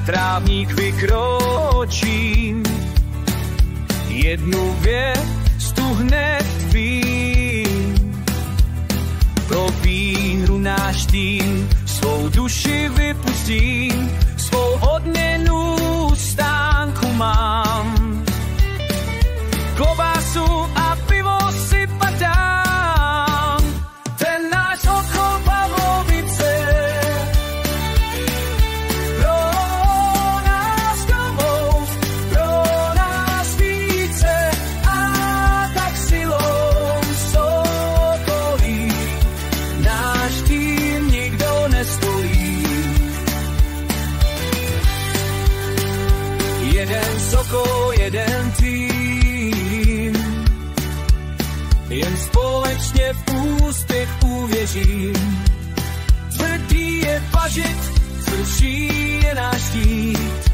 trávník vykročím. Jednu viestu hned vím, pro výhru náš tým svou duši vypustím, svou odměnu stánku mám. Klobásu a pivo si padám, ten náš okol Pavlovice. Pro nás domov, pro nás více, a tak silou sokolí náš tým nikdo nestojí. Jeden sokol, jeden tým, jen společně v úspěch uvěřím. Tvrdý je pažit, tvrdší je náš štít.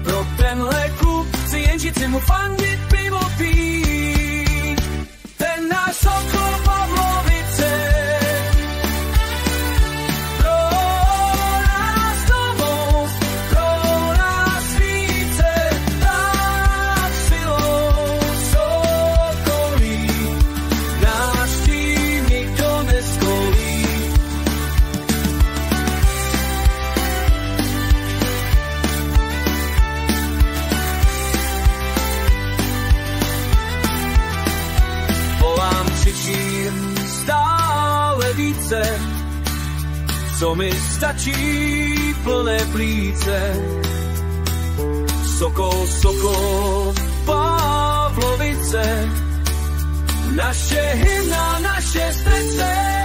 Pro tenhle klub chci jen žít, si mu fandit, pivo pít. Ten náš sokol Pavlovice. Pro nás domov, pro nás více, tak silou sokolí náš tým nikdo neskolí. Volám, křičím stále více, co mi stačí plné plíce. Sokol, sokol, Pavlovice, naše hymna, naše srdce.